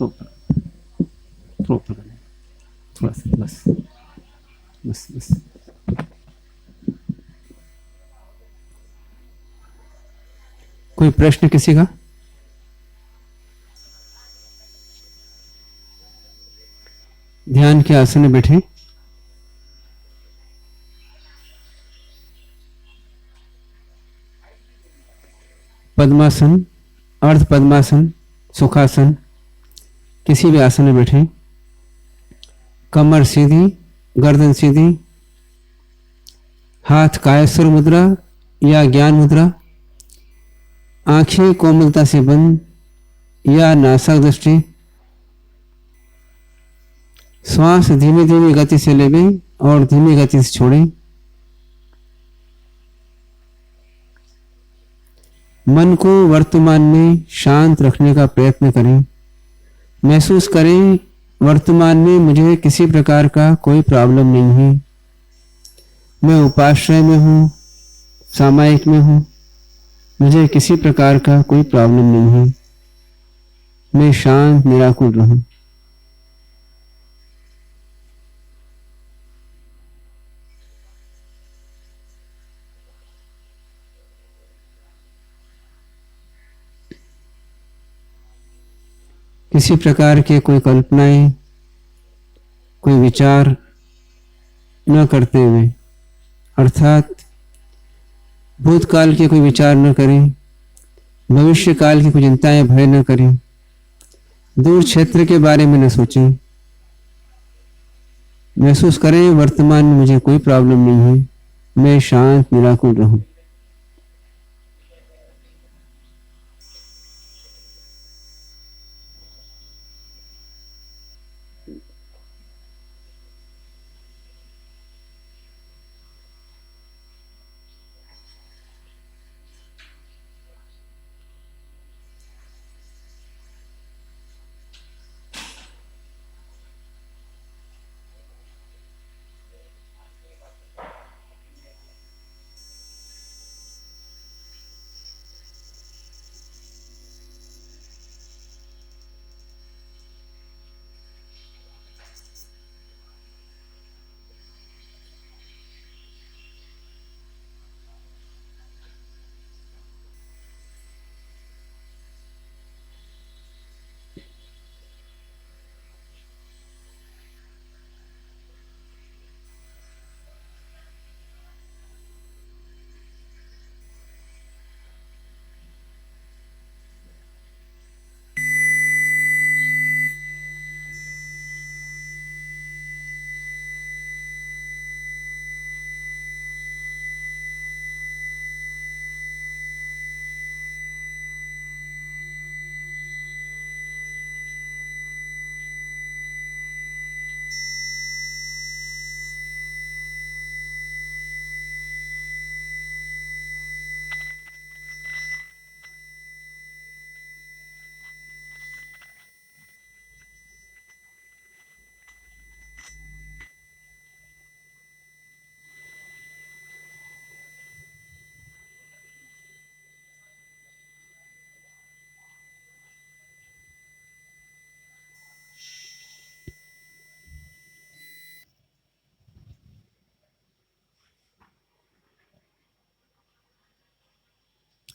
थोड़ा ऊपर करना, थोड़ा सा, बस बस बस। कोई प्रश्न किसी का? ध्यान के आसन में बैठे। पद्मासन, अर्ध पद्मासन, सुखासन, किसी भी आसन में बैठे। कमर सीधी, गर्दन सीधी, हाथ कायस्वर मुद्रा या ज्ञान मुद्रा, आंखें कोमलता से बंद या नासक दृष्टि। श्वास धीमी धीमी गति से लेवे और धीमी गति से छोड़ें। मन को वर्तमान में शांत रखने का प्रयत्न करें। महसूस करें वर्तमान में मुझे किसी प्रकार का कोई प्रॉब्लम नहीं है। मैं उपाश्रय में हूँ, सामायिक में हूँ, मुझे किसी प्रकार का कोई प्रॉब्लम नहीं है। मैं शांत निराकुल रहूं। किसी प्रकार के कोई कल्पनाएं, कोई विचार न करते हुए, अर्थात भूतकाल के कोई विचार न करें, भविष्य काल की कोई चिंताएं भय न करें, दूर क्षेत्र के बारे में न सोचें। महसूस करें वर्तमान में मुझे कोई प्रॉब्लम नहीं है, मैं शांत निराकुल रहूं।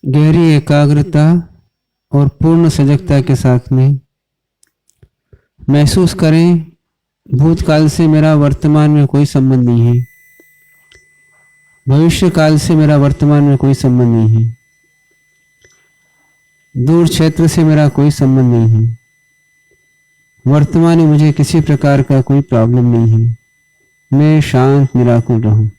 गहरी एकाग्रता और पूर्ण सजगता के साथ में महसूस करें भूतकाल से मेरा वर्तमान में कोई संबंध नहीं है, भविष्य काल से मेरा वर्तमान में कोई संबंध नहीं है, दूर क्षेत्र से मेरा कोई संबंध नहीं है। वर्तमान में मुझे किसी प्रकार का कोई प्रॉब्लम नहीं है, मैं शांत निराकुल रहूं।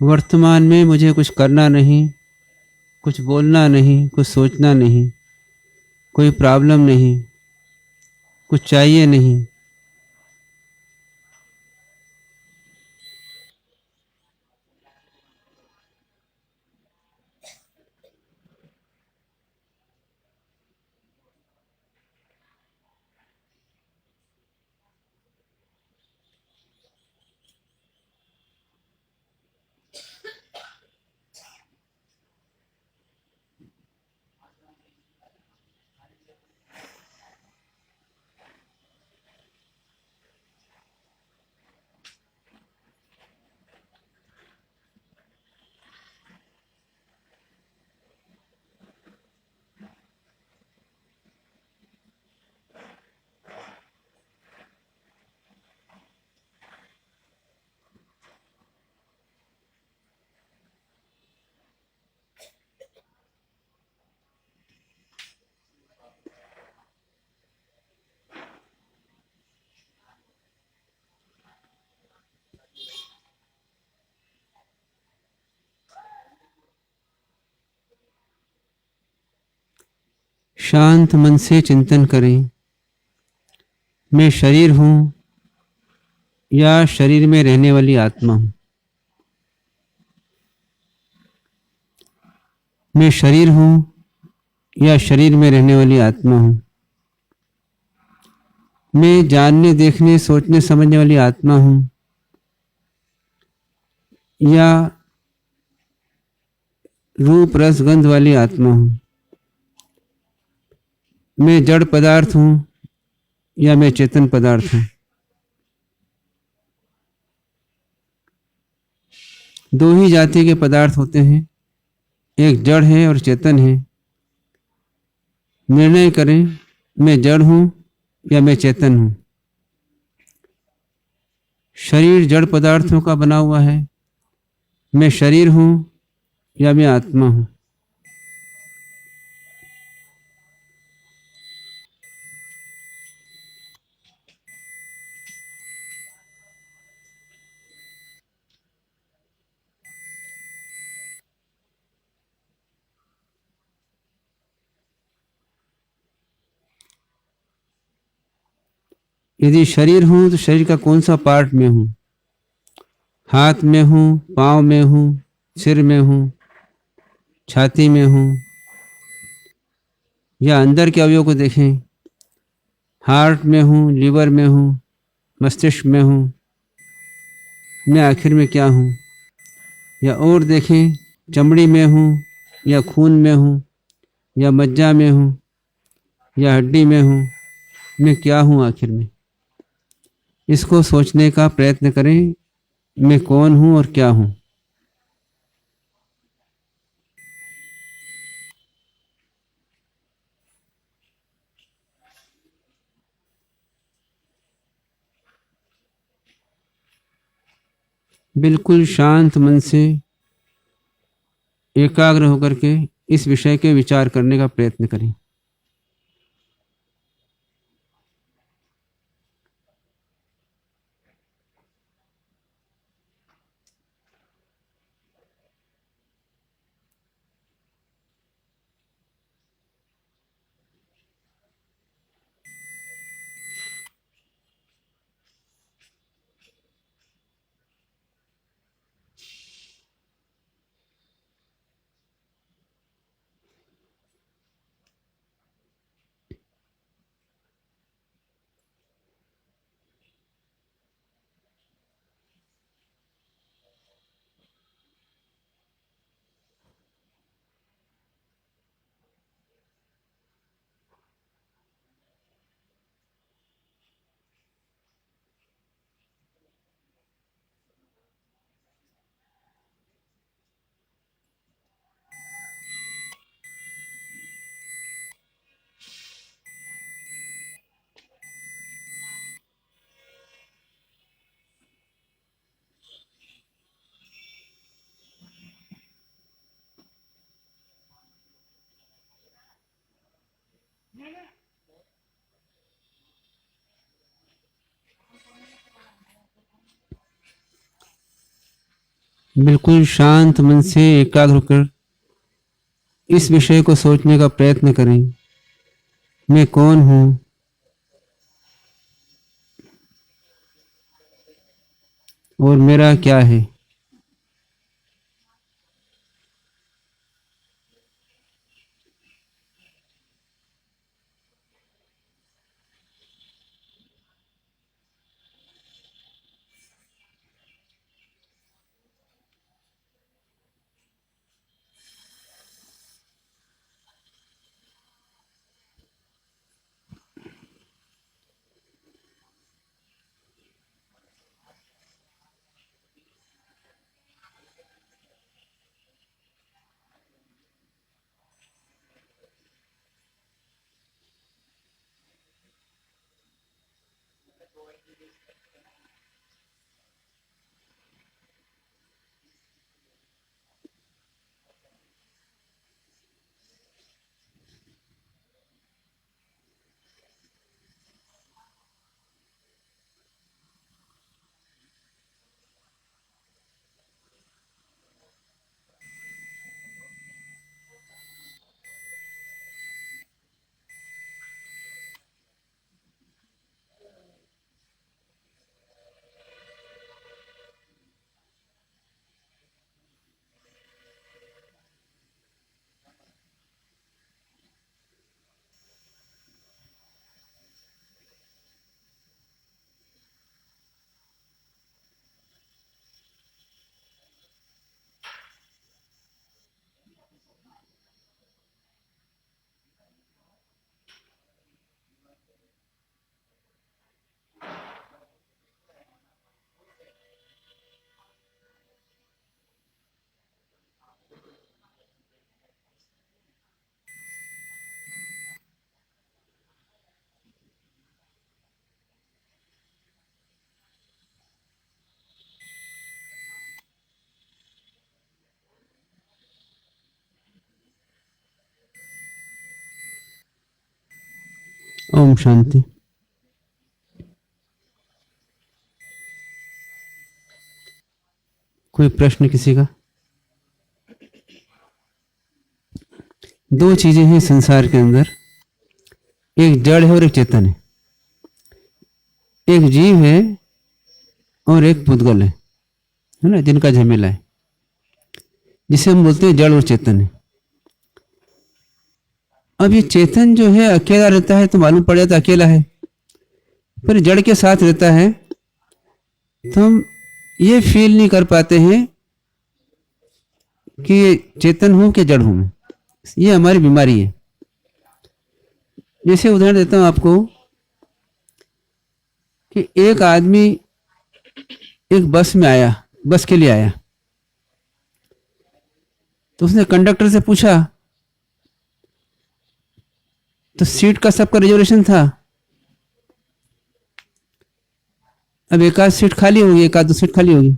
वर्तमान में मुझे कुछ करना नहीं, कुछ बोलना नहीं, कुछ सोचना नहीं, कोई प्रॉब्लम नहीं, कुछ चाहिए नहीं। शांत मन से चिंतन करें, मैं शरीर हूँ या शरीर में रहने वाली आत्मा हूँ। मैं शरीर हूँ या शरीर में रहने वाली आत्मा हूँ। मैं जानने, देखने, सोचने, समझने वाली आत्मा हूँ या रूप रस गंध वाली आत्मा हूँ। मैं जड़ पदार्थ हूँ या मैं चेतन पदार्थ हूँ। दो ही जाति के पदार्थ होते हैं, एक जड़ है और चेतन है। निर्णय करें, मैं जड़ हूँ या मैं चेतन हूँ। शरीर जड़ पदार्थों का बना हुआ है। मैं शरीर हूँ या मैं आत्मा हूँ। यदि शरीर हूँ तो शरीर का कौन सा पार्ट में हूँ? हाथ में हूँ, पाँव में हूँ, सिर में हूँ, छाती में हूँ, या अंदर के अवयव को देखें, हार्ट में हूँ, लीवर में हूँ, मस्तिष्क में हूँ, मैं आखिर में क्या हूँ? या और देखें, चमड़ी में हूँ या खून में हूँ या मज्जा में हूँ या हड्डी में हूँ, मैं क्या हूँ आखिर में? इसको सोचने का प्रयत्न करें, मैं कौन हूँ और क्या हूँ। बिल्कुल शांत मन से एकाग्र होकर के इस विषय के विचार करने का प्रयत्न करें। बिल्कुल शांत मन से एकाग्र होकर इस विषय को सोचने का प्रयत्न करें। मैं कौन हूँ, और मेरा क्या है। ओम शांति। कोई प्रश्न किसी का? दो चीजें हैं संसार के अंदर, एक जड़ है और एक चेतन है। एक जीव है और एक पुद्गल है ना, जिनका झमेला है, जिसे हम बोलते हैं जड़ और चेतन है। अब ये चेतन जो है अकेला रहता है तो मालूम पड़ जाता अकेला है, पर जड़ के साथ रहता है तो हम ये फील नहीं कर पाते हैं कि ये चेतन हूं कि जड़ हूं मैं। ये हमारी बीमारी है। जैसे उदाहरण देता हूं आपको कि एक आदमी एक बस में आया, बस के लिए आया, तो उसने कंडक्टर से पूछा, तो सीट का सबका रिजर्वेशन था। अब एक आध सीट खाली होगी, एक आध दो सीट खाली होगी,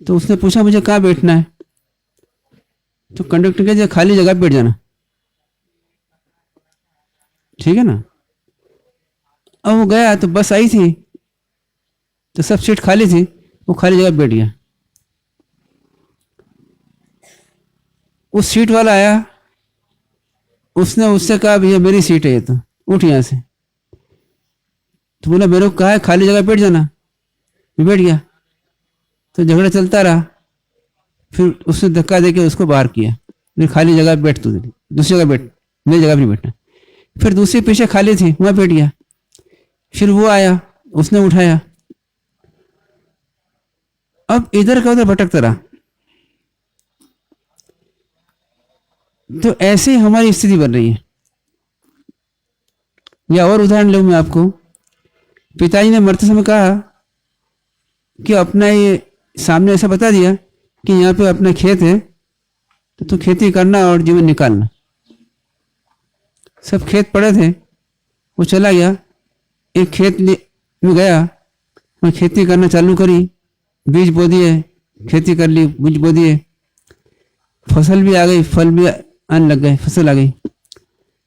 तो उसने पूछा मुझे कहाँ बैठना है, तो कंडक्टर कहते खाली जगह पे बैठ जाना। ठीक है ना। अब वो गया तो बस आई थी तो सब सीट खाली थी, वो खाली जगह पे बैठ गया। उस सीट वाला आया, उसने उससे कहा भैया मेरी सीट है ये, तो उठ यहां से। तो बोला मेरे को कहा है खाली जगह बैठ जाना, मैं बैठ गया। तो झगड़ा चलता रहा, फिर उसने धक्का देके उसको बाहर किया, फिर खाली जगह बैठ, तू दूसरी जगह बैठ, मेरी जगह नहीं बैठना। फिर दूसरी पीछे खाली थी, वहां बैठ गया। फिर वो आया, उसने उठाया। अब इधर का उधर भटकता रहा। तो ऐसे ही हमारी स्थिति बन रही है। या और उदाहरण लूं मैं आपको, पिताजी ने मरते समय कहा कि अपना ये सामने ऐसा बता दिया कि यहाँ पे अपना खेत है तो तू खेती करना और जीवन निकालना। सब खेत पड़े थे, वो चला गया, एक खेत में गया, मैं खेती करना चालू करी, बीज बो दिए, खेती कर ली, बीज बो दिए, फसल भी आ गई, फल भी आने लग गए, फसल आ गई।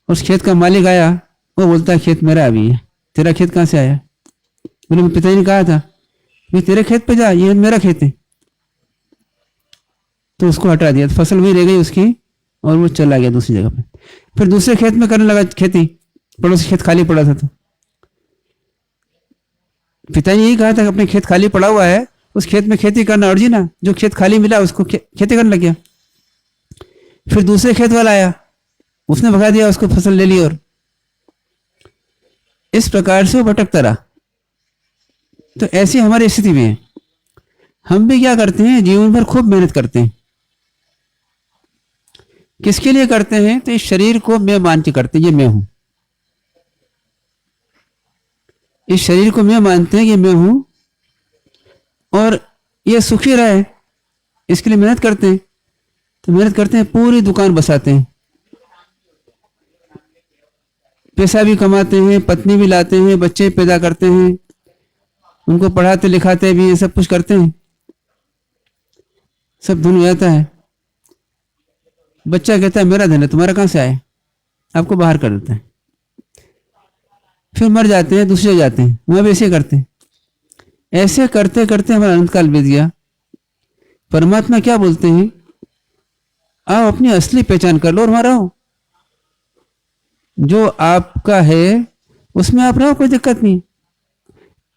उस खेत का मालिक आया, वो बोलता है खेत मेरा अभी है, तेरा खेत कहाँ से आया? बोले मैं पिताजी ने कहा था ये तेरे खेत पे जा, ये मेरा खेत है। तो उसको हटा दिया, तो फसल वही रह गई उसकी, और वो चला गया दूसरी जगह पे। फिर दूसरे खेत में करने लगा खेती, पड़ोसी खेत खाली पड़ा था। तो पिताजी यही कहा था कि अपने खेत खाली पड़ा हुआ है, उस खेत में खेती करना, और जी ना जो खेत खाली मिला उसको खेती करने लग गया। फिर दूसरे खेत वाला आया, उसने भगा दिया, उसको फसल ले ली, और इस प्रकार से वो भटकता रहा। तो ऐसी हमारी स्थिति में है। हम भी क्या करते हैं, जीवन भर खूब मेहनत करते हैं। किसके लिए करते हैं? तो इस शरीर को मैं मान के करते हैं, ये मैं हूं। इस शरीर को मैं मानते हैं कि मैं हूं, और ये सुखी रहे, इसके लिए मेहनत करते हैं। तो मेहनत करते हैं, पूरी दुकान बसाते हैं, पैसा भी कमाते हैं, पत्नी भी लाते हैं, बच्चे पैदा करते हैं, उनको पढ़ाते लिखाते भी, ये सब कुछ करते हैं, सब धन हो जाता है। बच्चा कहता है मेरा धन है, तुम्हारा कहां से आया? आपको बाहर कर देता है। फिर मर जाते हैं, दूसरे जाते हैं, वहां भी ऐसे करते हैं। ऐसे करते करते हमारा अनंत काल बीत गया। परमात्मा क्या बोलते हैं? आप अपनी असली पहचान कर लो और वहां रहो। जो आपका है उसमें आप रहो, कोई दिक्कत नहीं।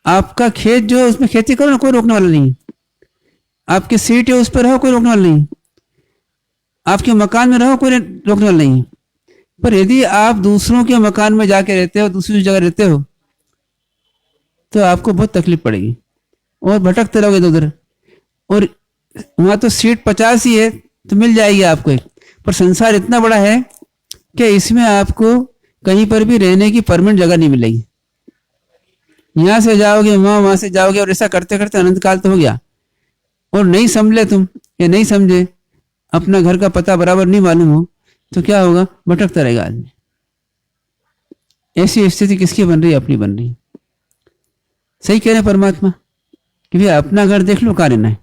आपका खेत जो है उसमें खेती करो ना, कोई रोकने वाला नहीं। आपकी सीट है उस पर रहो, कोई रोकने वाला नहीं। आपके मकान में रहो, कोई रोकने वाला नहीं। पर यदि आप दूसरों के मकान में जाके रहते हो, दूसरी जगह रहते हो, तो आपको बहुत तकलीफ पड़ेगी और भटकते रहोगे इधर उधर। और वहां तो सीट 50 ही है तो मिल जाएगी आपको एक, पर संसार इतना बड़ा है कि इसमें आपको कहीं पर भी रहने की परमानेंट जगह नहीं मिलेगी। यहां से जाओगे वहां, वहां से जाओगे, और ऐसा करते करते अनंत काल तो हो गया। और नहीं समझे तुम, या नहीं समझे, अपना घर का पता बराबर नहीं मालूम हो, तो क्या होगा? भटकता रहेगा आदमी। ऐसी स्थिति किसकी बन रही है? अपनी बन रही है। सही कह रहे परमात्मा कि भैया अपना घर देख लो, कहां रहना है।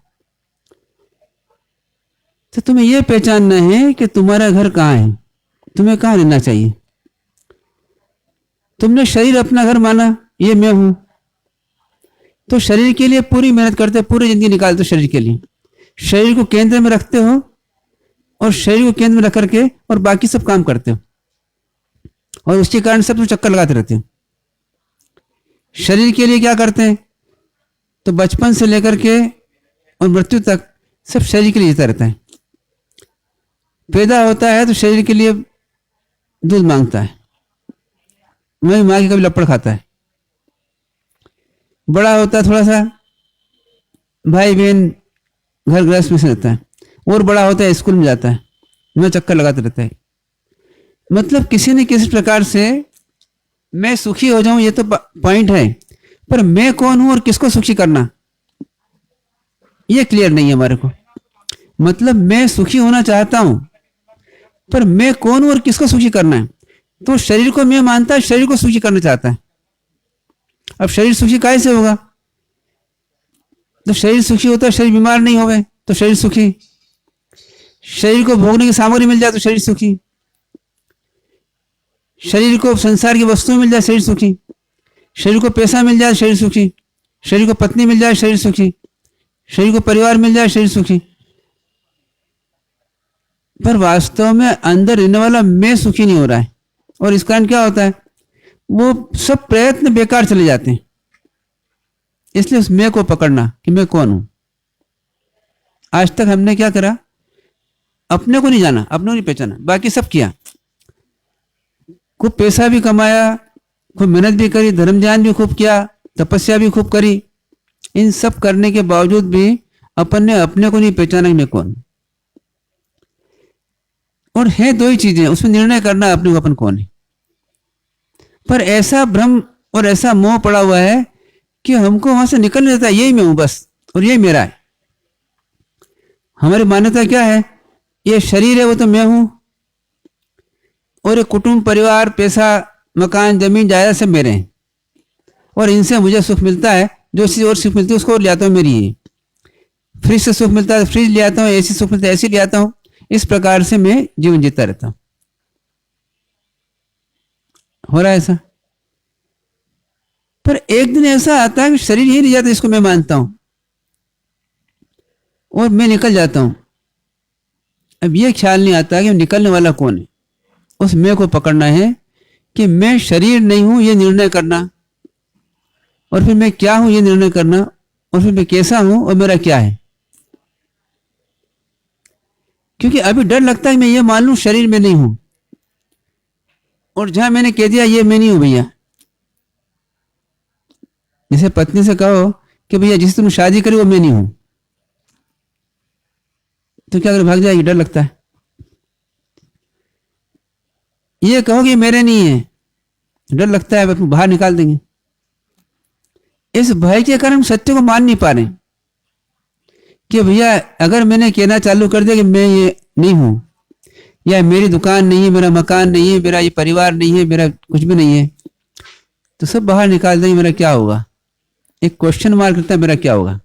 तो तुम्हें यह पहचानना है कि तुम्हारा घर कहां है, तुम्हें कहां रहना चाहिए। तुमने शरीर अपना घर माना, ये मैं हूं, तो शरीर के लिए पूरी मेहनत करते, पूरी जिंदगी निकालते हो शरीर के लिए। शरीर को केंद्र में रखते हो, और शरीर को केंद्र में रख करके और बाकी सब काम करते हो, और उसके कारण सब चक्कर लगाते रहते हो। शरीर के लिए क्या करते हैं? तो बचपन से लेकर के और मृत्यु तक सब शरीर के लिए जीता रहता है। पैदा होता है तो शरीर के लिए दूध मांगता है, वही मां की कभी लपड़ खाता है। बड़ा होता है थोड़ा सा, भाई बहन घर गृहस्थ में से रहता है, और बड़ा होता है स्कूल में जाता है, वह चक्कर लगाते रहता है। मतलब किसी न किसी प्रकार से मैं सुखी हो जाऊं, ये तो पॉइंट है, पर मैं कौन हूं और किसको सुखी करना, ये क्लियर नहीं है हमारे को। मतलब मैं सुखी होना चाहता हूं, पर मैं कौन हूं और किसको सुखी करना है। तो शरीर को मैं मानता है, शरीर को सुखी करना चाहता है। अब शरीर सुखी कैसे होगा? तो शरीर सुखी होता है, शरीर बीमार नहीं होवे तो शरीर सुखी। शरीर को भोगने की सामग्री मिल जाए तो शरीर सुखी। शरीर को संसार की वस्तुएं मिल जाए, शरीर सुखी। शरीर को पैसा मिल जाए, शरीर सुखी। शरीर को पत्नी मिल जाए, शरीर सुखी। शरीर को परिवार मिल जाए, शरीर सुखी। पर वास्तव में अंदर रहने वाला मैं सुखी नहीं हो रहा है, और इस कारण क्या होता है? वो सब प्रयत्न बेकार चले जाते हैं। इसलिए उस मैं को पकड़ना कि मैं कौन हूं। आज तक हमने क्या करा? अपने को नहीं जाना, अपने को नहीं पहचाना, बाकी सब किया। खूब पैसा भी कमाया, खूब मेहनत भी करी, धर्म ध्यान भी खूब किया, तपस्या भी खूब करी। इन सब करने के बावजूद भी अपन ने अपने को नहीं पहचाना कि मैं कौन। और है दो ही चीजें, उसमें निर्णय करना अपने को अपन कौन है। पर ऐसा भ्रम और ऐसा मोह पड़ा हुआ है कि हमको वहां से निकल नहीं देता, यही मैं हूं बस, और यही मेरा है। हमारी मान्यता क्या है? ये शरीर है वो तो मैं हूं, और ये कुटुंब परिवार पैसा मकान जमीन जायदाद सब मेरे हैं, और इनसे मुझे सुख मिलता है। जो चीज और सुख मिलती है उसको ले आता हूं, मेरी है। फ्रिज से सुख मिलता है फ्रिज ले आता हूं, ऐसी सुख मिलता है ऐसी ले आता हूं। इस प्रकार से मैं जीवन जीता रहता हूं। हो रहा है ऐसा। पर एक दिन ऐसा आता है कि शरीर ही नहीं जाता इसको मैं मानता हूं, और मैं निकल जाता हूँ। अब ये ख्याल नहीं आता कि निकलने वाला कौन है। उस मैं को पकड़ना है कि मैं शरीर नहीं हूं, ये निर्णय करना, और फिर मैं क्या हूं ये निर्णय करना, और फिर मैं कैसा हूं और मेरा क्या है। क्योंकि अभी डर लगता है मैं ये मान लूं शरीर में नहीं हूं, और जहां मैंने कह दिया ये मैं नहीं हूं भैया। जैसे पत्नी से कहो कि भैया जिस तुम शादी करी वो मैं नहीं हूं, तो क्या अगर भाग जाएगी? डर लगता है। ये कहो कि मेरे नहीं है, डर लगता है बाहर निकाल देंगे। इस भय के कारण हम सत्य को मान नहीं पा रहे कि भैया अगर मैंने कहना चालू कर दिया कि मैं ये नहीं हूं, या मेरी दुकान नहीं है, मेरा मकान नहीं है, मेरा ये परिवार नहीं है, मेरा कुछ भी नहीं है, तो सब बाहर निकाल देंगे, मेरा क्या होगा? एक क्वेश्चन मार्क करता है, मेरा क्या होगा?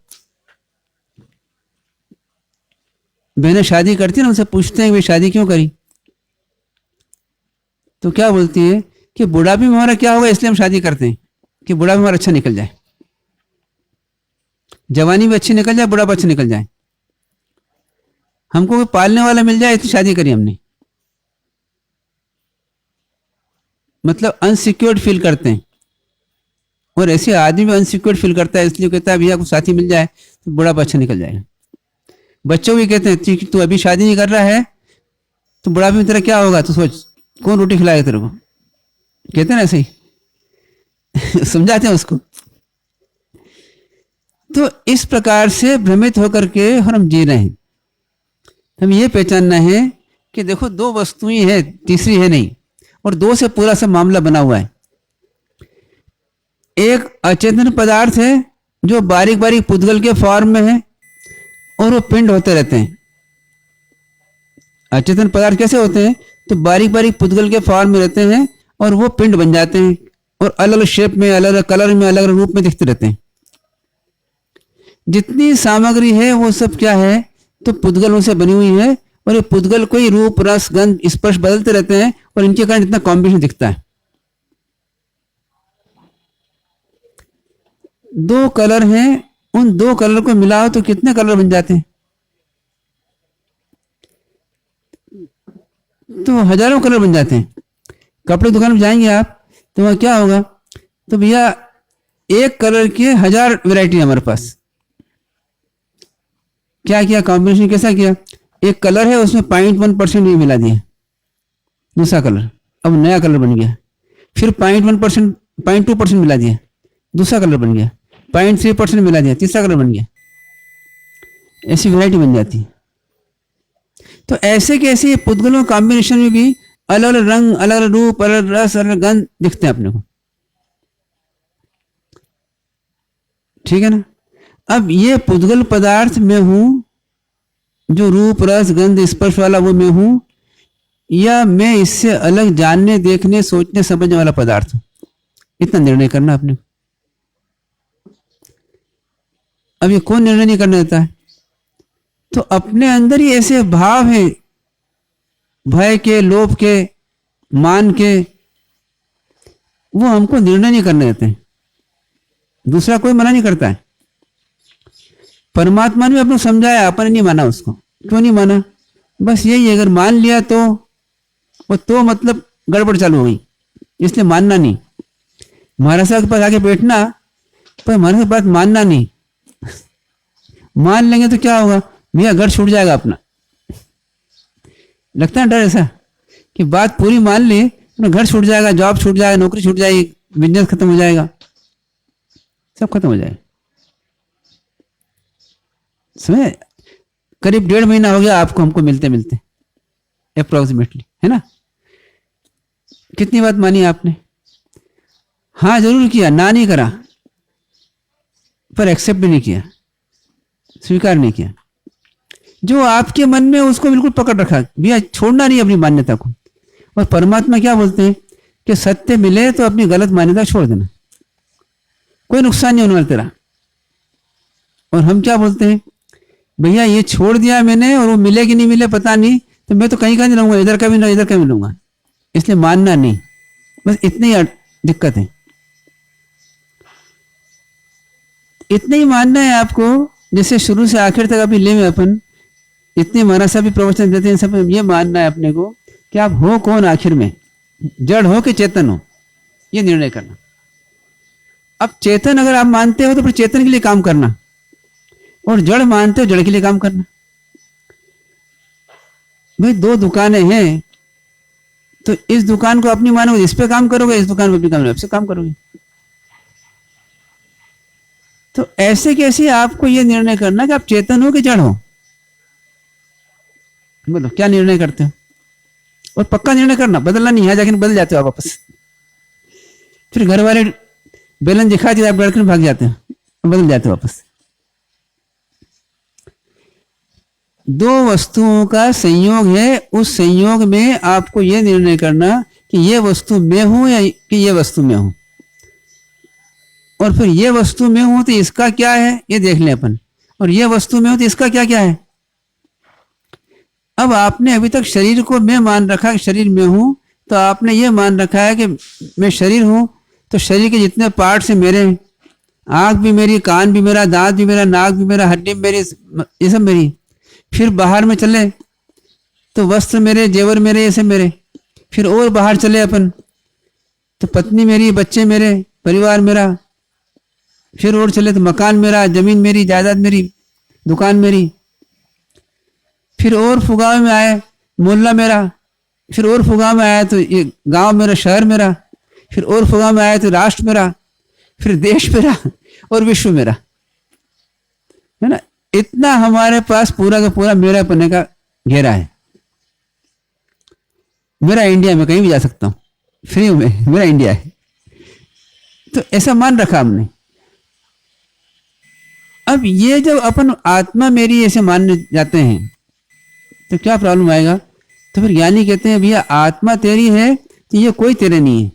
बहनें शादी करती है ना, उनसे पूछते हैं भाई शादी क्यों करी, तो क्या बोलती है कि बुढ़ापे में हमारा क्या होगा इसलिए हम शादी करते हैं कि बुढ़ापे में हमारा अच्छा निकल जाए, जवानी भी अच्छी निकल जाए, बुढ़ापा अच्छा निकल जाए, हमको कोई पालने वाला मिल जाए, इसलिए शादी करी हमने। मतलब अनसिक्योर्ड फील करते हैं, और ऐसे आदमी भी अनसिक्योर्ड फील करता है, इसलिए कहता है भैया को साथी मिल जाए तो बुढ़ापा अच्छा निकल जाएगा। बच्चों भी कहते हैं तू अभी शादी नहीं कर रहा है तो बुढ़ापे में तेरा क्या होगा, तो सोच कौन रोटी खिलाएगा तेरे को, कहते हैं ना ऐसे ही समझाते हैं उसको। तो इस प्रकार से भ्रमित होकर के हम जी रहे हैं। हम ये पहचानना है कि देखो दो वस्तुएं हैं, तीसरी है नहीं, और दो से पूरा सब मामला बना हुआ है। एक अचेतन पदार्थ है जो बारीक बारीक पुद्गल के फॉर्म में है, और वो पिंड होते रहते हैं। अचेतन पदार्थ कैसे होते हैं? तो बारीक बारीक पुद्गल के फॉर्म में रहते हैं, और वो पिंड बन जाते हैं, और अलग अलग शेप में, अलग अलग कलर में, अलग अलग रूप में दिखते रहते हैं। जितनी सामग्री है वो सब क्या है? तो पुद्गलों से बनी हुई है, और ये पुद्गल को ही रूप, रस, गंध, स्पर्श बदलते रहते हैं, और इनके कारण इतना कॉम्बिनेशन दिखता है। दो कलर हैं, उन दो कलर को मिलाओ तो कितने कलर बन जाते हैं? तो हजारों कलर बन जाते हैं। कपड़े दुकान में जाएंगे आप तो वहां क्या होगा? तो भैया एक कलर के 1000 वैरायटी है हमारे पास। क्या किया? कॉम्बिनेशन कैसा किया? एक कलर है उसमें 0.1% ये मिला दिया, दूसरा कलर, अब नया कलर बन गया। फिर 0.1%, 0.2% मिला दिया, दूसरा कलर बन गया। 0.3% मिला दिया, तीसरा कलर बन गया। ऐसी वैरायटी बन जाती है। तो ऐसे के ऐसे पुद्गलों कॉम्बिनेशन में भी अलग अलग रंग, अलग अलग रूप, अलग अलग रस, अलग गंध दिखते हैं अपने को। ठीक है ना? अब ये पुद्गल पदार्थ में हूं, जो रूप, रस, गंध, स्पर्श वाला वो मैं हूं, या मैं इससे अलग जानने, देखने, सोचने, समझने वाला पदार्थ हूं? इतना निर्णय करना अपने को। अब ये कौन निर्णय नहीं करने देता है? तो अपने अंदर ही ऐसे भाव हैं, भय के, लोभ के, मान के, वो हमको निर्णय नहीं करने देते हैं। दूसरा कोई मना नहीं करता है। परमात्मा ने अपने समझाया, अपन नहीं माना उसको। क्यों नहीं माना? बस यही है, अगर मान लिया तो वो तो मतलब गड़बड़ चालू हो गई, इसलिए मानना नहीं। महाराज साहब के पास आके बैठना, पर महाराज की बात मानना नहीं। मान लेंगे तो क्या होगा? भैया घर छूट जाएगा अपना। लगता है डर ऐसा कि बात पूरी मान ली तो घर छूट जाएगा, जॉब छूट जाएगा, नौकरी छूट जाएगी, बिजनेस खत्म हो जाएगा, सब खत्म हो जाएगा। समझे? करीब 1.5 महीना हो गया आपको हमको मिलते मिलते, अप्रोक्सीमेटली, है ना? कितनी बात मानी आपने? हाँ जरूर किया, ना नहीं करा, पर एक्सेप्ट भी नहीं किया, स्वीकार नहीं किया। जो आपके मन में उसको बिल्कुल पकड़ रखा, भैया छोड़ना नहीं अपनी मान्यता को। और परमात्मा क्या बोलते हैं कि सत्य मिले तो अपनी गलत मान्यता छोड़ देना, कोई नुकसान नहीं होने वाला तेरा। और हम क्या बोलते हैं? भैया ये छोड़ दिया मैंने, और वो मिले कि नहीं मिले पता नहीं, तो मैं तो कहीं का नहीं रहूंगा, इधर का भी ना इधर का भी रहूंगा, इसलिए मानना नहीं। बस इतनी दिक्कत है। इतना ही मानना है आपको जैसे शुरू से आखिर तक अभी ले में अपन इतने महाराज साहब भी प्रवचन देते हैं, सब ये मानना है अपने को कि आप हो कौन आखिर में, जड़ हो कि चेतन हो, ये निर्णय करना। अब चेतन अगर आप मानते हो तो फिर चेतन के लिए काम करना, और जड़ मानते हो जड़ के लिए काम करना। भाई दो दुकानें हैं, तो इस दुकान को अपनी मानोगे इस पे काम करोगे, इस दुकान को अपनी काम से काम करोगे। तो ऐसे कैसे आपको यह निर्णय करना कि आप चेतन हो कि जड़ हो। बोलो क्या निर्णय करते हो, और पक्का निर्णय करना, बदलना नहीं है, जाके बदल जाते हो आप वापस। फिर घर वाले बेलन दिखा दिया, आप डर कर भाग जाते हैं, बदल जाते हो वापस। दो वस्तुओं का संयोग है, उस संयोग में आपको यह निर्णय करना कि यह वस्तु मैं हूं या कि यह वस्तु मैं हूं, और फिर यह वस्तु मैं हूं तो इसका क्या है ये देख लें अपन, और यह वस्तु मैं हूं तो इसका क्या क्या है। अब आपने अभी तक शरीर को मैं मान रखा कि शरीर में हूं, तो आपने ये मान रखा है कि मैं शरीर हूं, तो शरीर के जितने पार्ट्स हैं मेरे, आंख भी मेरी, कान भी मेरा, दांत भी मेरा, नाक भी मेरा, हड्डी भी मेरी, ये सब मेरी। फिर बाहर में चले तो वस्त्र मेरे, जेवर मेरे, ये सब मेरे। फिर और बाहर चले अपन तो पत्नी मेरी, बच्चे मेरे, परिवार मेरा। फिर और चले तो मकान मेरा, जमीन मेरी, जायदाद मेरी, दुकान मेरी। फिर और फुगाव में आए मोहल्ला मेरा। फिर और फुगाव में आया तो ये गांव मेरा, शहर मेरा। फिर और फुगाव में आया तो राष्ट्र मेरा, फिर देश मेरा और विश्व मेरा, है ना। इतना हमारे पास पूरा का पूरा मेरा पन्ने का घेरा है। मेरा इंडिया में कहीं भी जा सकता हूं फ्री में, मेरा इंडिया है। तो ऐसा मान रखा हमने। अब ये जब अपन आत्मा मेरी ऐसे मानने जाते हैं तो क्या प्रॉब्लम आएगा। तो फिर ज्ञानी कहते हैं भैया आत्मा तेरी है तो ये कोई तेरे नहीं है।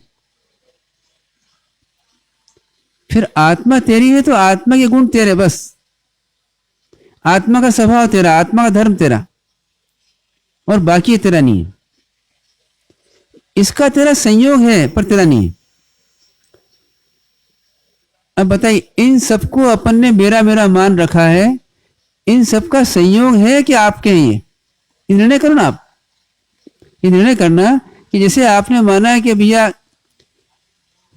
फिर आत्मा तेरी है तो आत्मा के गुण तेरे, बस आत्मा का स्वभाव तेरा, आत्मा का धर्म तेरा, और बाकी तेरा नहीं है। इसका तेरा संयोग है पर तेरा नहीं है। अब बताइए, इन सबको अपन ने मेरा मेरा मान रखा है, इन सबका संयोग है कि आपके हैं ये निर्णय करो ना आप। ये निर्णय करना कि जैसे आपने माना है कि भैया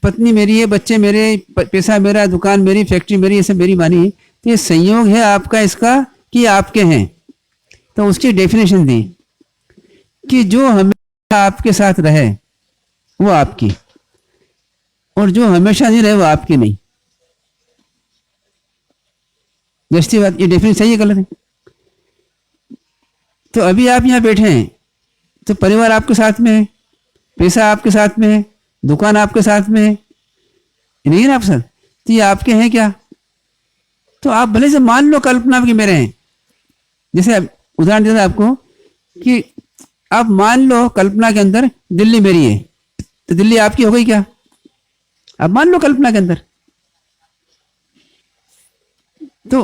पत्नी मेरी है, बच्चे मेरे, पैसा मेरा, दुकान मेरी, फैक्ट्री मेरी, ये सब मेरी मानी, तो ये संयोग है आपका इसका कि आपके हैं। तो उसकी डेफिनेशन दी कि जो हमेशा आपके साथ रहे वो आपकी, और जो हमेशा नहीं रहे वो आपकी नहीं। जैसी बात, ये डेफिनेशन सही है गलत है। तो अभी आप यहाँ बैठे हैं तो परिवार आपके साथ में है, पैसा आपके साथ में है, दुकान आपके साथ में है, नहीं है ना आप साथ, तो ये आपके हैं क्या। तो आप भले से मान लो कल्पना की मेरे हैं। जैसे उदाहरण देता आपको कि आप मान लो कल्पना के अंदर दिल्ली मेरी है, तो दिल्ली आपकी हो गई क्या। आप मान लो कल्पना के अंदर। तो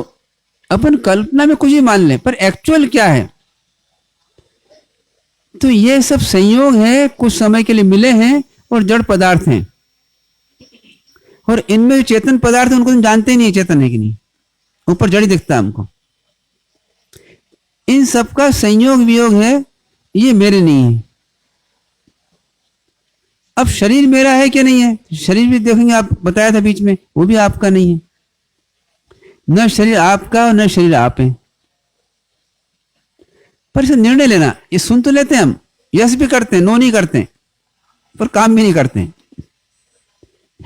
अपन कल्पना में कुछ ही मान लें पर एक्चुअल क्या है। तो ये सब संयोग है, कुछ समय के लिए मिले हैं और जड़ पदार्थ हैं, और इनमें जो चेतन पदार्थ है उनको हम जानते ही नहीं चेतन है कि नहीं, ऊपर जड़ ही दिखता है हमको। इन सबका संयोग वियोग है, ये मेरे नहीं है। अब शरीर मेरा है कि नहीं है, शरीर भी देखेंगे, आप बताया था बीच में, वो भी आपका नहीं है। न शरीर आपका और न शरीर आप है। पर इसे निर्णय लेना, ये सुन तो लेते हैं हम, यस भी करते हैं, नो नहीं करते, पर काम भी नहीं करते।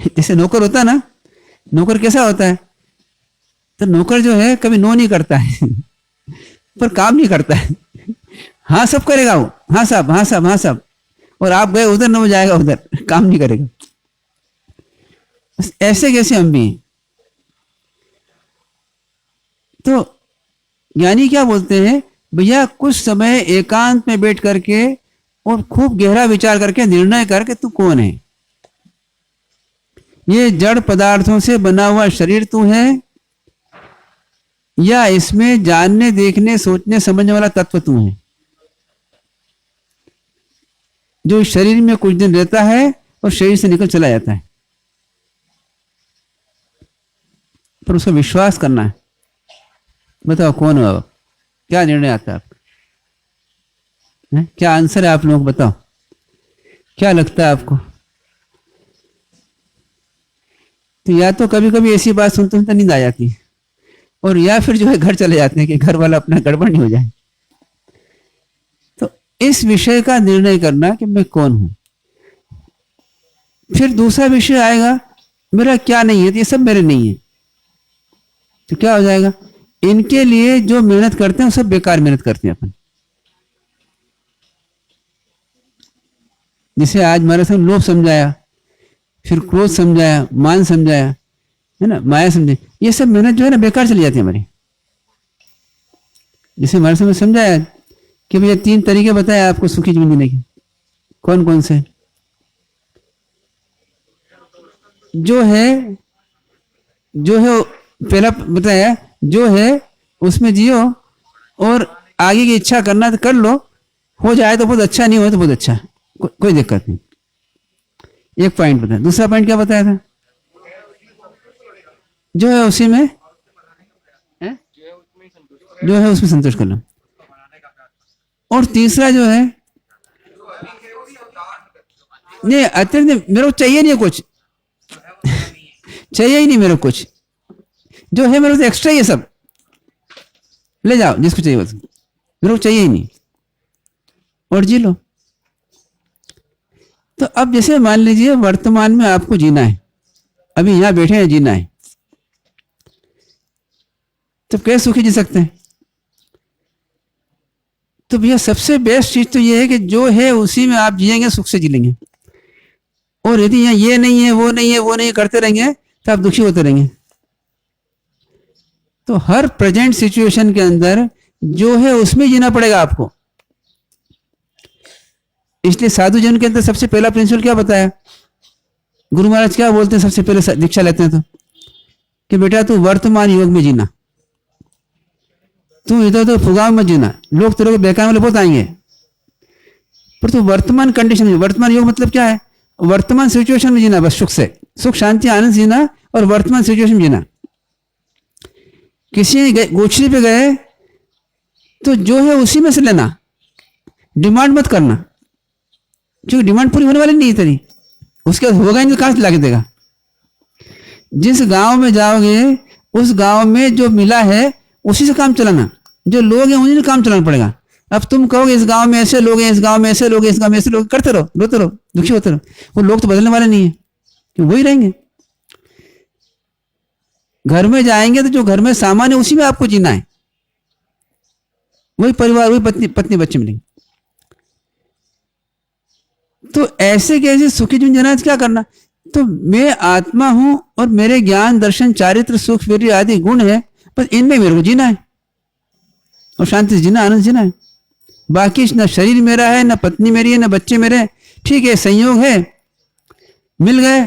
जैसे नौकर होता है ना, नौकर कैसा होता है, तो नौकर जो है कभी नो नहीं करता है पर काम नहीं करता है। हाँ सब करेगा वो, हाँ साहब, हाँ साहब, हाँ साहब, और आप गए उधर, न वो जाएगा उधर, काम नहीं करेगा। ऐसे कैसे हम भी। तो ज्ञानी क्या बोलते हैं, भैया कुछ समय एकांत में बैठ करके और खूब गहरा विचार करके निर्णय करके तू कौन है। ये जड़ पदार्थों से बना हुआ शरीर तू है, या इसमें जानने, देखने, सोचने, समझने वाला तत्व तू है, जो शरीर में कुछ दिन रहता है और शरीर से निकल चला जाता है। पर उसका विश्वास करना है। बताओ कौन हो आप? क्या निर्णय आता है आपका? क्या आंसर है आप लोगों को? बताओ क्या लगता है आपको? तो या तो कभी कभी ऐसी बात सुनते सुनते नींद आ जाती है, और या फिर जो है घर चले जाते हैं कि घर वाला अपना गड़बड़ नहीं हो जाए। तो इस विषय का निर्णय करना कि मैं कौन हूं। फिर दूसरा विषय आएगा, मेरा क्या नहीं है, तो ये सब मेरे नहीं है। तो क्या हो जाएगा? इनके लिए जो मेहनत करते हैं वो सब बेकार मेहनत करते हैं अपन। जिसे आज हमारे साथ लोभ समझाया, फिर क्रोध समझाया, मान समझाया, है ना, माया समझे, ये सब मेहनत जो है ना बेकार चली जाती है हमारी। जिसे हमारे समय समझाया कि भैया 3 तरीके बताए आपको सुखी जीवन जीने के, कौन कौन से? जो है पहला बताया, जो है उसमें जियो, और आगे की इच्छा करना तो कर लो, हो जाए तो बहुत अच्छा, नहीं हो तो बहुत अच्छा, कोई दिक्कत नहीं। एक पॉइंट बताया। दूसरा पॉइंट क्या बताया था? जो है उसी में है? जो है उसमें संतोष कर लो। और तीसरा जो है, नहीं अतिरिक्त मेरे को चाहिए नहीं कुछ चाहिए ही नहीं मेरे को कुछ, जो है मेरे को एक्स्ट्रा ये सब ले जाओ जिसको चाहिए बस, मेरे को चाहिए ही नहीं, और जी लो। तो अब जैसे मान लीजिए वर्तमान में आपको जीना है, अभी यहां बैठे हैं, जीना है, तो कैसे सुखी जी सकते हैं? तो भैया सबसे बेस्ट चीज तो ये है कि जो है उसी में आप जिएंगे, सुख से जी लेंगे। और यदि यहाँ ये नहीं है, वो नहीं है, वो नहीं करते रहेंगे तो आप दुखी होते रहेंगे। तो हर प्रेजेंट सिचुएशन के अंदर जो है उसमें जीना पड़ेगा आपको। इसलिए साधु जन के अंदर सबसे पहला प्रिंसिपल क्या बताया? गुरु महाराज क्या बोलते हैं सबसे पहले दीक्षा लेते हैं तो, कि बेटा तू वर्तमान योग में जीना, तू इधर उधर फुगाव मत जीना। लोग तेरे को बेकार वाले बहुत आएंगे, पर तू वर्तमान कंडीशन में, वर्तमान योग मतलब क्या है? वर्तमान सिचुएशन में जीना, बस सुख से, सुख शांति आनंद जीना, और वर्तमान सिचुएशन में जीना। किसी गोचरी पे गए तो जो है उसी में से लेना, डिमांड मत करना, क्योंकि डिमांड पूरी होने वाली नहीं है तेरी, उसके बाद होगा ही नहीं तो कहां से लाके देगा। जिस गांव में जाओगे उस गांव में जो मिला है उसी से काम चलाना, जो लोग हैं उन्हीं से काम चलाना पड़ेगा। अब तुम कहोगे इस गांव में ऐसे लोग हैं, इस गांव में ऐसे लोग हैं, इस गांव में ऐसे लोग, करते रहो, रोते रहो, दुखी होते रहो, वो लोग तो बदलने वाले नहीं है, क्यों वही रहेंगे। घर में जाएंगे तो जो घर में सामान है उसी में आपको जीना है, वही परिवार, वही पत्नी बच्चे मिलेंगे। तो ऐसे कैसे सुखी जीवन जीना, क्या करना? तो मैं आत्मा हूं और मेरे ज्ञान दर्शन चारित्र सुख वीर्य आदि गुण है, बस इनमें मेरे को जीना है और शांति से जीना, आनंद जीना है। बाकी ना शरीर मेरा है, ना पत्नी मेरी है, ना बच्चे मेरे हैं, ठीक है संयोग है, मिल गए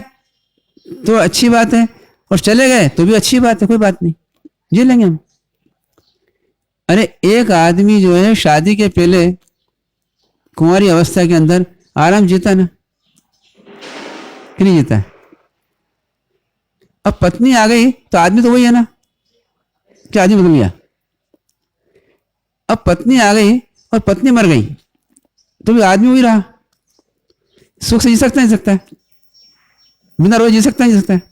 तो अच्छी बात है, और चले गए तो भी अच्छी बात है, कोई बात नहीं, जी लेंगे हम। अरे एक आदमी जो है शादी के पहले कुंवारी अवस्था के अंदर आराम जीता ना, कि नहीं जीता? अब पत्नी आ गई तो आदमी तो वही है ना, क्या आदमी बदल गया? अब पत्नी आ गई और पत्नी मर गई तो भी आदमी वही रहा। सुख से जी सकता है, जी सकता है, बिना रोए जी सकता है, जी सकता है,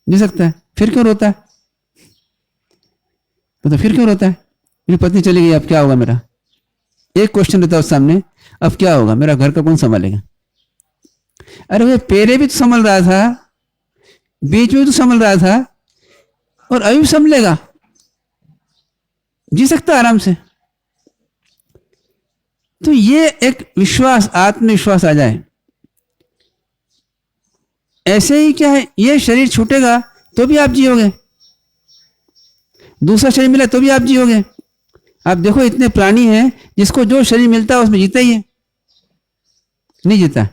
जी सकता है, फिर क्यों रोता है? तो फिर क्यों रोता है? मेरी पत्नी चली गई, अब क्या होगा मेरा? एक क्वेश्चन रहता है उस सामने, अब क्या होगा मेरा? घर का कौन संभालेगा? अरे वो पहले भी तो संभल रहा था, बीच में तो संभल रहा था, और अभी भी संभलेगा, जी सकता आराम से। तो ये एक विश्वास, आत्मविश्वास आ जाए। ऐसे ही क्या है, ये शरीर छूटेगा तो भी आप जियोगे, दूसरा शरीर मिला तो भी आप जियोगे। आप देखो इतने प्राणी हैं जिसको जो शरीर मिलता है उसमें जीता ही है, नहीं जीता।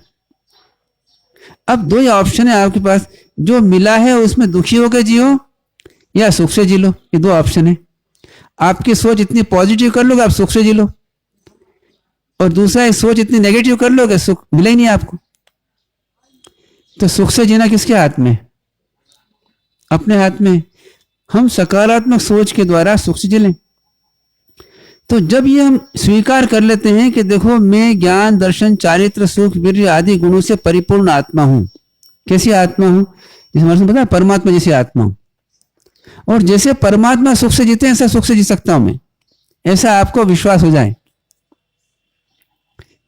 अब दो ही ऑप्शन है आपके पास, जो मिला है उसमें दुखी होकर जियो या सुख से जी लो, ये दो ऑप्शन है। आपकी सोच इतनी पॉजिटिव कर लो कि आप सुख से जी लो, और दूसरा एक सोच इतनी नेगेटिव कर लो कि सुख मिले ही नहीं आपको। तो सुख से जीना किसके हाथ में? अपने हाथ में। हम सकारात्मक सोच के द्वारा सुख से जिलें। तो जब ये हम स्वीकार कर लेते हैं कि देखो मैं ज्ञान, दर्शन, चारित्र, सुख, वीर्य आदि गुणों से परिपूर्ण आत्मा हूं। कैसी आत्मा हूं? जैसे हमारे पता है, परमात्मा जैसी आत्मा हूं। और जैसे परमात्मा सुख से जीते हैं ऐसा सुख से जी सकता हूं मैं। ऐसा आपको विश्वास हो जाए,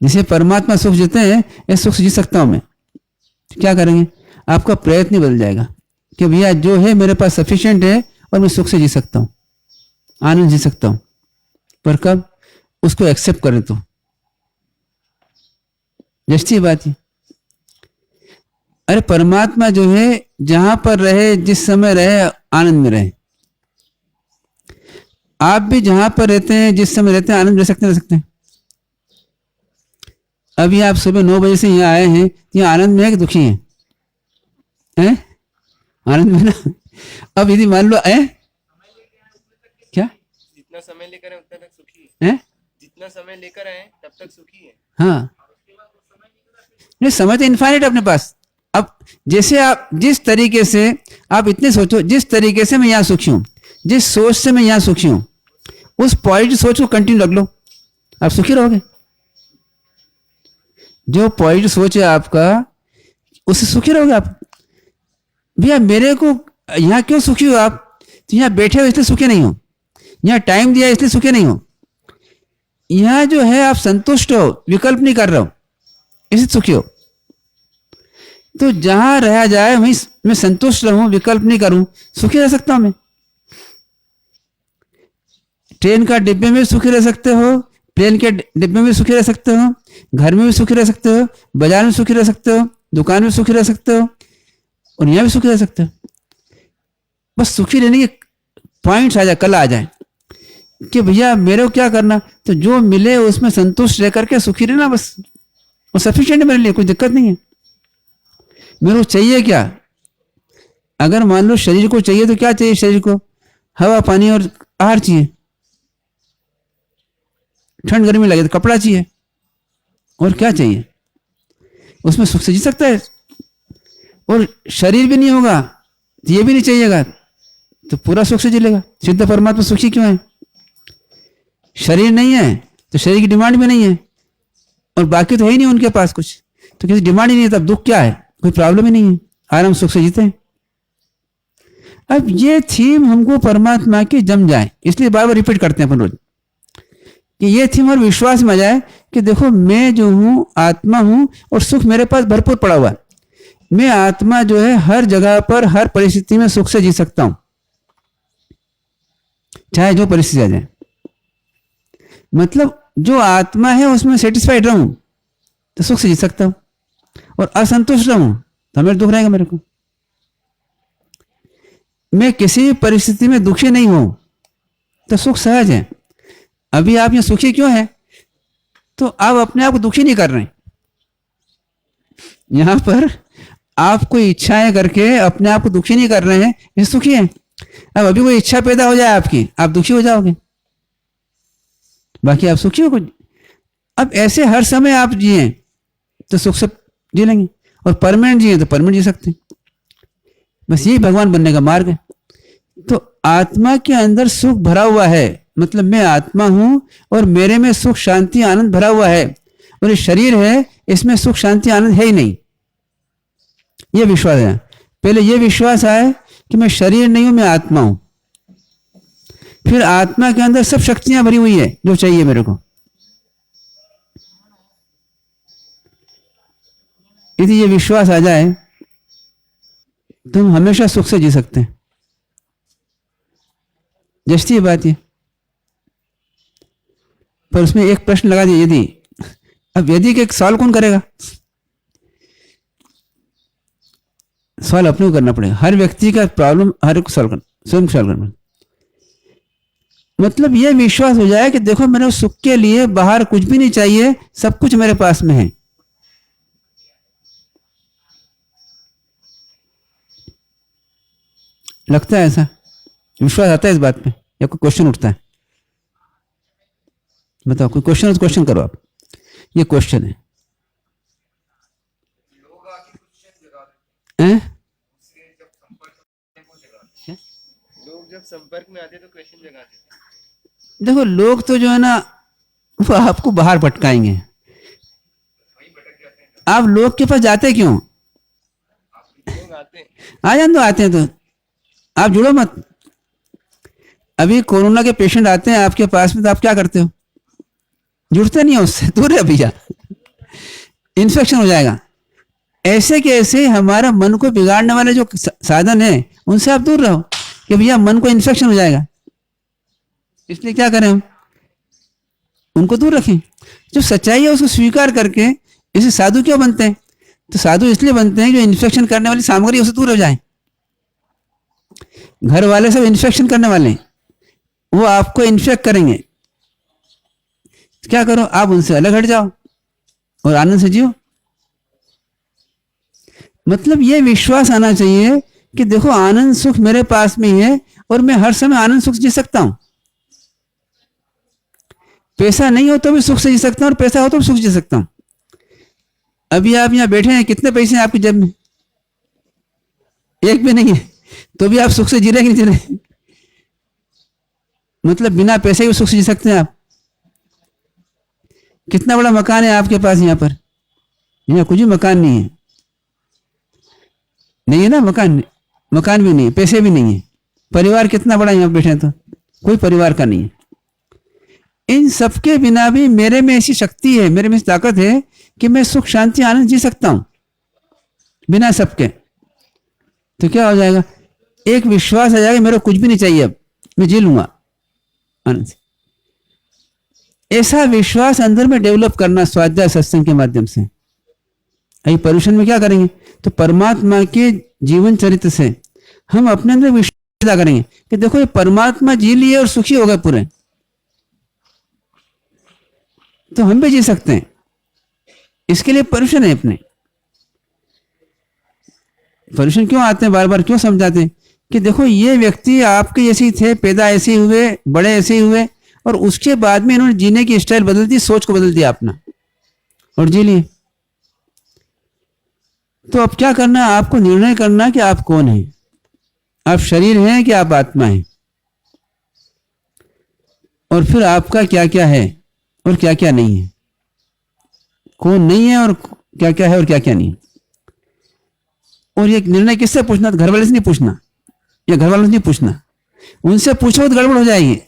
जैसे परमात्मा सुख जीते हैं ऐसा सुख से जी सकता हूं मैं। तो क्या करेंगे? आपका प्रयत्न बदल जाएगा कि भैया जो है मेरे पास सफिशिएंट है और मैं सुख से जी सकता हूं, आनंद जी सकता हूं। पर कब? उसको एक्सेप्ट करें तो। जैसी बात है, अरे परमात्मा जो है जहां पर रहे, जिस समय रहे, आनंद में रहे। आप भी जहां पर रहते हैं, जिस समय रहते हैं, आनंद रह सकते हैं। अभी आप सुबह 9 बजे से यहाँ आए हैं, यहाँ आनंद में है कि दुखी हैं? हैं? आनंद में ना। अब यदि मान लो क्या जितना समय लेकर आए उतना तक सुखी है? जितना समय लेकर आए तब तक सुखी है। हाँ, नहीं समय तो इनफाइनाइट अपने पास। अब जैसे आप जिस तरीके से आप इतने सोचो, जिस तरीके से मैं यहाँ सुखी हूँ, जिस सोच से मैं यहाँ सुखी हूँ, उस पॉजिटिव सोच को कंटिन्यू रख लो, आप सुखी रहोगे। जो पॉजिटिव सोच है आपका, उससे सुखी रहोगे आप। भैया मेरे को यहाँ क्यों सुखी हो आप? तो यहाँ बैठे हो इसलिए सुखी नहीं हो, यहाँ टाइम दिया इसलिए सुखी नहीं हो। यहाँ जो है आप संतुष्ट हो, विकल्प नहीं कर रहे हो, इसलिए सुखी हो। तो जहां रहा जाए वहीं मैं संतुष्ट रहूं, विकल्प नहीं करूं, सुखी रह सकता हूं मैं। ट्रेन का डिब्बे में भी सुखी रह सकते हो, प्लेन के डिब्बे में भी सुखी रह सकते हो, घर में भी सुखी रह सकते हो, बाजार में सुखी रह सकते हो, दुकान में सुखी रह सकते हो, और यहाँ भी सुखी रह सकते हो। बस सुखी रहने के पॉइंट्स आ जाए, कल आ जाए कि भैया मेरे को क्या करना, तो जो मिले उसमें संतुष्ट रह करके सुखी रहना, बस वो सफिशिएंट है मेरे लिए, कोई दिक्कत नहीं है। मेरे को चाहिए क्या? अगर मान लो शरीर को चाहिए तो क्या चाहिए? शरीर को हवा, पानी और आहार चाहिए। ठंड गर्मी लगे तो कपड़ा चाहिए, और क्या चाहिए? उसमें सुख से जी सकता है। और शरीर भी नहीं होगा तो ये भी नहीं चाहिएगा, तो पूरा सुख से जी लेगा। सिद्ध परमात्मा सुखी क्यों है? शरीर नहीं है तो शरीर की डिमांड भी नहीं है, और बाकी तो है ही नहीं उनके पास कुछ, तो किसी डिमांड ही नहीं है, तब दुख क्या है? कोई प्रॉब्लम ही नहीं है, आराम सुख से जीते हैं। अब ये थीम हमको परमात्मा की जम जाए, इसलिए बार बार रिपीट करते हैं अपन रोज, कि ये थीम और विश्वास में आ जाए कि देखो मैं जो हूं आत्मा हूं और सुख मेरे पास भरपूर पड़ा हुआ है। मैं आत्मा जो है हर जगह पर, हर परिस्थिति में सुख से जी सकता हूं, चाहे जो परिस्थिति आ जाए। मतलब जो आत्मा है उसमें सेटिस्फाइड रहूं तो सुख से जी सकता हूं, और असंतुष्ट रहूं तो हमें दुख रहेगा मेरे को। मैं किसी भी परिस्थिति में दुखी नहीं हूं तो सुख सहज है। अभी आप यहाँ सुखी क्यों है? तो आप अपने आप को दुखी नहीं कर रहे हैं। यहां पर आप कोई इच्छाएं करके अपने आप को दुखी नहीं कर रहे हैं, ये सुखी है। अब अभी कोई इच्छा पैदा हो जाए आपकी, आप दुखी हो जाओगे, बाकी आप सुखी हो कुछ। अब ऐसे हर समय आप जिए तो सुख से जी लेंगे, और परमानेंट जिए तो परमानेंट जी सकते हैं। बस यही भगवान बनने का मार्ग है। तो आत्मा के अंदर सुख भरा हुआ है, मतलब मैं आत्मा हूं और मेरे में सुख, शांति, आनंद भरा हुआ है, और ये शरीर है इसमें सुख, शांति, आनंद है ही नहीं। ये विश्वास है। पहले ये विश्वास आए कि मैं शरीर नहीं हूं, मैं आत्मा हूं। फिर आत्मा के अंदर सब शक्तियां भरी हुई है जो चाहिए मेरे को। यदि ये विश्वास आ जाए तो हम हमेशा सुख से जी सकते हैं। जैसी बात है, पर उसमें एक प्रश्न लगा दिया, यदि। अब यदि के सवाल कौन करेगा? सवाल अपने को करना पड़ेगा। हर व्यक्ति का प्रॉब्लम हर एक सॉल्व करना, स्वयं सॉल्व करना। मतलब यह विश्वास हो जाए कि देखो मेरे सुख के लिए बाहर कुछ भी नहीं चाहिए, सब कुछ मेरे पास में है। लगता है ऐसा विश्वास आता है इस बात पे, या कोई क्वेश्चन उठता है? बताओ, कोई क्वेश्चन हो तो क्वेश्चन करो आप। ये क्वेश्चन है। लोग आके कुछ जगा देते हैं? हैं, उसके जब संपर्क में वो जगा देते हैं। लोग जब जब संपर्क में आते तो क्वेश्चन जगाते थे। देखो लोग तो जो है ना वो आपको बाहर भटकाएंगे। आप लोग के पास जाते क्यों? लोग आते हैं। आ जान, तो आते हैं तो आप जुड़ो मत। अभी कोरोना के पेशेंट आते हैं आपके पास में, तो आप क्या करते हो? जुड़ते नहीं हो उससे, दूर है भैया, इन्फेक्शन हो जाएगा। ऐसे के ऐसे हमारा मन को बिगाड़ने वाले जो साधन है उनसे आप दूर रहो कि भैया मन को इन्फेक्शन हो जाएगा। इसलिए क्या करें हम? उनको दूर रखें। जो सच्चाई है उसको स्वीकार करके इसे साधु क्यों बनते हैं? तो साधु इसलिए बनते हैं जो इन्फेक्शन करने वाली सामग्री उससे दूर हो जाए। घर वाले सब इन्फेक्शन करने वाले हैं, वो आपको इन्फेक्ट करेंगे। क्या करो? आप उनसे अलग हट जाओ और आनंद से जियो। मतलब ये विश्वास आना चाहिए कि देखो आनंद सुख मेरे पास में ही है और मैं हर समय आनंद सुख जी सकता हूं। पैसा नहीं हो तो भी सुख से जी सकता हूं और पैसा हो तो भी सुख जी सकता हूं। अभी आप यहां बैठे हैं, कितने पैसे हैं आपकी जेब में? एक भी नहीं है, तो भी आप सुख से जी रहे कि नहीं जी रहे? मतलब बिना पैसे के सुख से जी सकते हैं आप? कितना बड़ा मकान है आपके पास यहां पर? यहाँ कुछ भी मकान नहीं है, नहीं है ना मकान? मकान भी नहीं है, पैसे भी नहीं है। परिवार कितना बड़ा यहाँ बैठे तो कोई परिवार का नहीं है। इन सबके बिना भी मेरे में ऐसी शक्ति है, मेरे में ऐसी ताकत है कि मैं सुख शांति आनंद जी सकता हूं बिना सबके। तो क्या हो जाएगा? एक विश्वास आ जाएगा मेरे को कुछ भी नहीं चाहिए, अब मैं जी लूंगा आनंद से। ऐसा विश्वास अंदर में डेवलप करना स्वाध्याय सत्संग के माध्यम से। अभी पर्यूषण में क्या करेंगे? तो परमात्मा के जीवन चरित्र से हम अपने अंदर विश्वास पैदा करेंगे कि देखो ये परमात्मा जी लिए और सुखी हो गए पूरे, तो हम भी जी सकते हैं। इसके लिए पर्यूषण है अपने। पर्यूषण क्यों आते हैं, बार बार क्यों समझाते हैं कि देखो ये व्यक्ति आपके जैसे ही थे, पैदा ऐसे ही हुए, बड़े ऐसे ही हुए, और उसके बाद में इन्होंने जीने की स्टाइल बदल दी, सोच को बदल दिया अपना और जी लिए। तो अब क्या करना? आपको निर्णय करना कि आप कौन हैं। आप शरीर हैं कि आप आत्मा हैं, और फिर आपका क्या क्या है और क्या क्या नहीं है, कौन नहीं है और क्या क्या है और क्या क्या नहीं है। और ये निर्णय किससे पूछना? तो घर वाले से नहीं पूछना या घर वालों से नहीं पूछना, उनसे पूछो तो गड़बड़ हो जाएगी।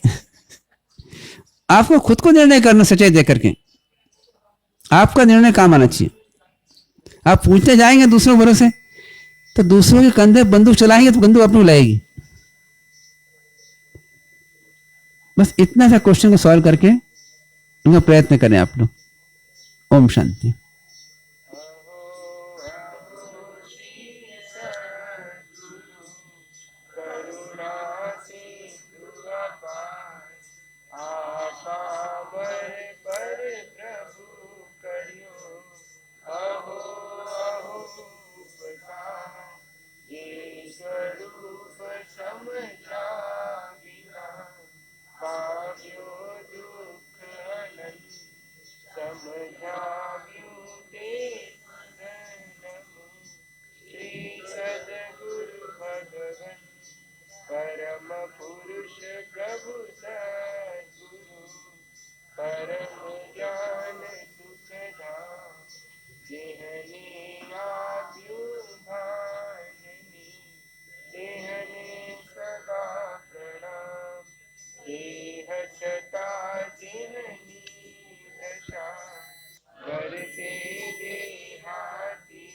आपको खुद को निर्णय करना सच्चाई देख करके। आपका निर्णय काम आना चाहिए। आप पूछते जाएंगे दूसरों के भरोसे तो दूसरों के कंधे बंदूक चलाएंगे तो बंदूक अपने को लगेगी। बस इतना सा क्वेश्चन को सॉल्व करके उनका प्रयत्न करें आप लोग। ओम शांति। परम पुरुष प्रभु सद्गुरु परम ज्ञान सुखधाम जिहने आद्यु भाननी तिहने सदा प्रणाम देह छटा जिहनी दशा करते देहाती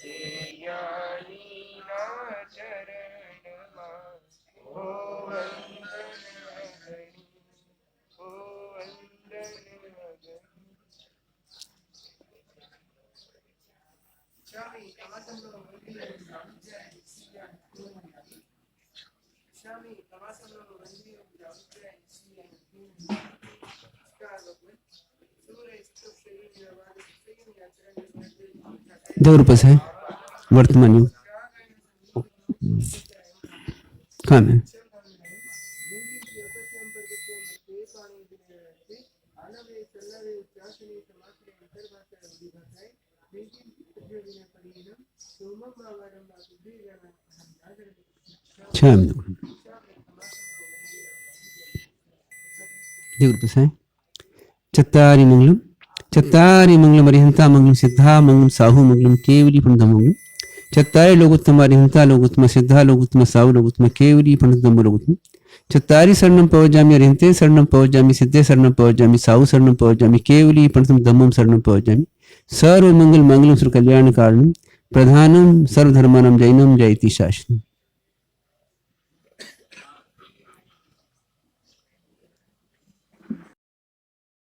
ते यानी ना चरण ओ वंदन अगणी ओ वंदन अगणी। ₹2 है वर्तमान युग। कहाँ में? अच्छा दिग्प्रसाय चत्तारि मंगलम अरिहंता मंगलम सिद्धा मंगलम साहु मंगलम केवली प्रणतम मंगलम चत्तारि लोकोत्तम अरिहंता लोकोत्तम सिद्धा लोकोत्तम साहु लोकोत्तम केवली प्रणतम लोकोत्तम चत्तारि शरणं पवजामि अरिहंते शरणं पवजामि सिद्धे शरणं पवजामि साहु शरणं पवजामि केवली प्रणतम धम्मं शरणं पवजामि सर्वमंगल मंगलम श्री कल्याण कारणम प्रधानम सर्वधर्मानां जैनम जयति शासनम।